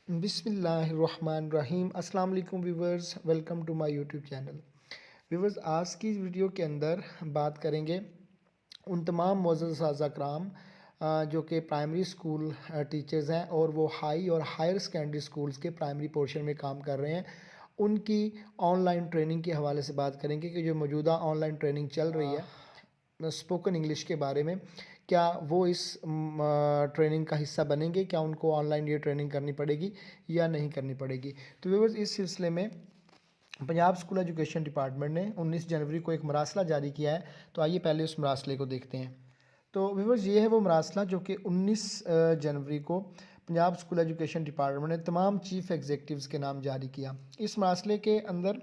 बिस्मिल्लाहिर्रहमानिर्रहीम। अस्सलाम वालेकुम viewers, welcome to my YouTube channel. Viewers, आज की वीडियो के अंदर बात करेंगे उन तमाम मुअज़्ज़ज़ साज़ा कराम जो कि प्राइमरी स्कूल टीचर्स हैं और वो हाई और हायर सेकेंडरी स्कूल्स के प्राइमरी पोर्शन में काम कर रहे हैं। उनकी ऑनलाइन ट्रेनिंग के हवाले से बात करेंगे कि जो मौजूदा ऑनलाइन ट्रेनिंग चल रही है स्पोकन इंग्लिश के बारे में, क्या वो इस ट्रेनिंग का हिस्सा बनेंगे? क्या उनको ऑनलाइन ये ट्रेनिंग करनी पड़ेगी या नहीं करनी पड़ेगी? तो व्यूअर्स, इस सिलसिले में पंजाब स्कूल एजुकेशन डिपार्टमेंट ने 19 जनवरी को एक मरासला जारी किया है। तो आइए पहले उस मरासले को देखते हैं। तो व्यूअर्स, ये है वो मरासला जो कि 19 जनवरी को पंजाब स्कूल एजुकेशन डिपार्टमेंट ने तमाम चीफ़ एग्जीक्यूटिव्स के नाम जारी किया। इस मरासले के अंदर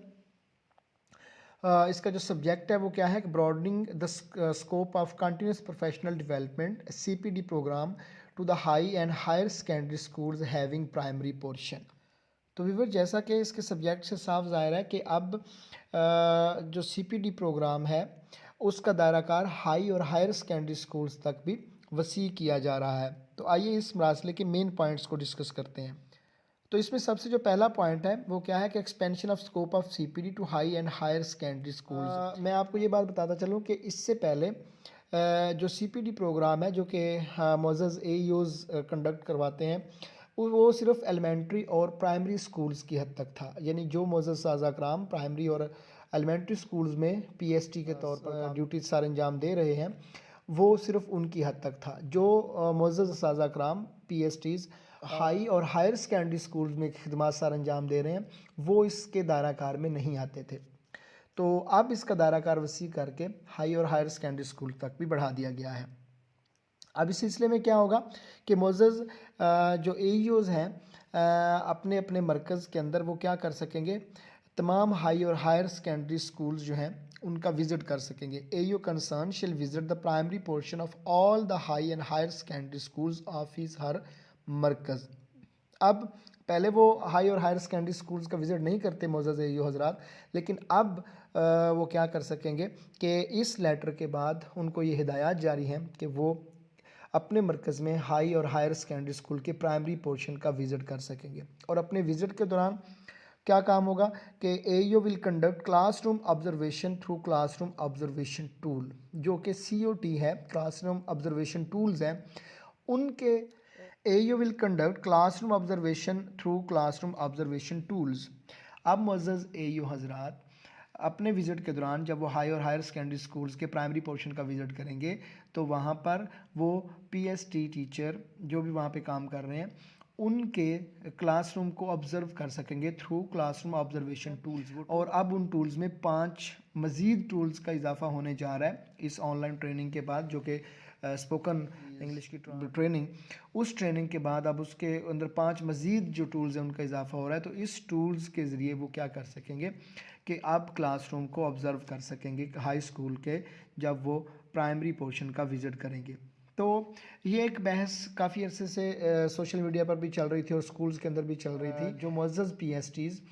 इसका जो सब्जेक्ट है वो क्या है कि broadening the scope of continuous professional development CPD programme to the high and higher secondary schools having primary portion. तो व्यूअर, जैसा कि इसके सब्जेक्ट से साफ ज़ाहिर है कि अब जो CPD प्रोग्राम है उसका दायराकार हाई और हायर सेकेंडरी स्कूल्स तक भी वसी किया जा रहा है। तो आइए इस मरासले के मेन पॉइंट्स को डिस्कस करते हैं। तो इसमें सबसे जो पहला पॉइंट है वो क्या है कि expansion of scope of CPD to high and higher secondary schools. मैं आपको ये बात बताता चलूँ कि इससे पहले जो CPD प्रोग्राम है जो कि मोअज़्ज़ज़ AEOs कंडक्ट करवाते हैं वो सिर्फ एलिमेंट्री और प्राइमरी स्कूल्स की हद तक था। यानी जो मोअज़्ज़ज़ साज़ा कराम प्राइमरी और एलिमेंट्री स्कूल्स में PST के तौर पर ड्यूटी सर अंजाम दे रहे हैं वो सिर्फ उनकी हद तक था। जो मोअज़्ज़ज़ साज़ा कराम PSTs हाई और हायर सेकेंडरी स्कूल्स में खिदमत सर अंजाम दे रहे हैं वो इसके दायराकार में नहीं आते थे। तो अब इसका दायराकार वसी करके हाई और हायर सेकेंडरी स्कूल तक भी बढ़ा दिया गया है। अब इस सिलसिले में क्या होगा कि मोअज़्ज़ज़ जो AEOs हैं अपने अपने मरकज़ के अंदर वो क्या कर सकेंगे, तमाम हाई और हायर सेकेंडरी स्कूल्स जो हैं उनका विज़िट कर सकेंगे। AEO concern shall visit the primary portion of all the high and higher secondary schools of his her मरकज़। अब पहले वो हाई और हायर सेकेंडरी स्कूल्स का विज़िट नहीं करते मोअज़्ज़ज़ AEO हज़रात, लेकिन अब वो क्या कर सकेंगे कि इस लेटर के बाद उनको ये हिदायत जारी हैं कि वो अपने मरकज़ में हाई और हायर सेकेंडरी स्कूल के प्राइमरी पोर्शन का विज़िट कर सकेंगे। और अपने विज़िट के दौरान क्या काम होगा कि AEO will conduct classroom observation through classroom observation tool, जो कि COT है, क्लासरूम ऑब्जर्वेशन टूल्स हैं उनके। AEO will conduct classroom observation through classroom observation tools. अब मुअज़्ज़ज़ AEO हज़रात अपने विज़िट के दौरान जब वो हाई और हायर सेकेंडरी स्कूल्स के प्राइमरी पोर्शन का विज़िट करेंगे तो वहाँ पर वो PST टीचर जो भी वहाँ पे काम कर रहे हैं उनके क्लासरूम को ऑब्ज़र्व कर सकेंगे थ्रू क्लासरूम ऑब्जर्वेशन टूल्स। और अब उन टूल्स में 5 मज़ीद टूल्स का इजाफा होने जा रहा है इस ऑनलाइन ट्रेनिंग के बाद, जो कि स्पोकन इंग्लिश की ट्रेनिंग, उस ट्रेनिंग के बाद अब उसके अंदर 5 मज़ीद जो टूल्स हैं उनका इजाफा हो रहा है। तो इस टूल्स के ज़रिए वो क्या कर सकेंगे कि आप क्लासरूम को ऑब्ज़र्व कर सकेंगे हाई स्कूल के जब वो प्राइमरी पोर्शन का विज़िट करेंगे। तो ये एक बहस काफ़ी अरसे से सोशल मीडिया पर भी चल रही थी और स्कूल्स के अंदर भी चल रही थी। जो मुअज़्ज़ज़ PSTs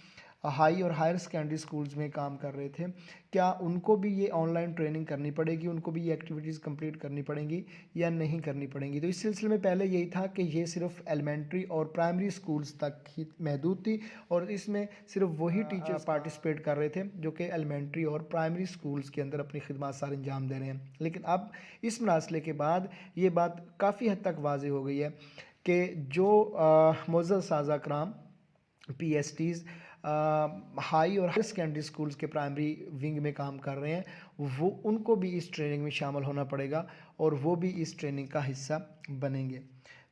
हाई और हायर सेकेंडरी स्कूल्स में काम कर रहे थे, क्या उनको भी ये ऑनलाइन ट्रेनिंग करनी पड़ेगी, उनको भी ये एक्टिविटीज़ कंप्लीट करनी पड़ेंगी या नहीं करनी पड़ेंगी? तो इस सिलसिले में पहले यही था कि ये सिर्फ एलिमेंट्री और प्राइमरी स्कूल्स तक ही महदूद थी और इसमें सिर्फ वही टीचर्स पार्टिसिपेट कर रहे थे जो कि एलिमेंट्री और प्राइमरी स्कूल्स के अंदर अपनी खिदमत सर अंजाम दे रहे हैं। लेकिन अब इस मरासले के बाद ये बात काफ़ी हद तक वाज़ेह हो गई है कि जो मुअज़्ज़ज़ साज़ा कराम PSTs हाई और हायर सेकेंडरी स्कूल्स के प्राइमरी विंग में काम कर रहे हैं वो उनको भी इस ट्रेनिंग में शामिल होना पड़ेगा और वो भी इस ट्रेनिंग का हिस्सा बनेंगे।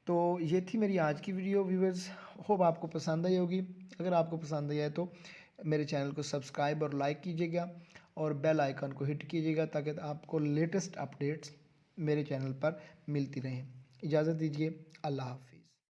तो ये थी मेरी आज की वीडियो व्यूअर्स, होप आपको पसंद आई होगी। अगर आपको पसंद आई है तो मेरे चैनल को सब्सक्राइब और लाइक कीजिएगा और बेल आइकन को हिट कीजिएगा ताकि आपको लेटेस्ट अपडेट्स मेरे चैनल पर मिलती रहें। इजाज़त दीजिए, अल्लाह हाफ़िज़।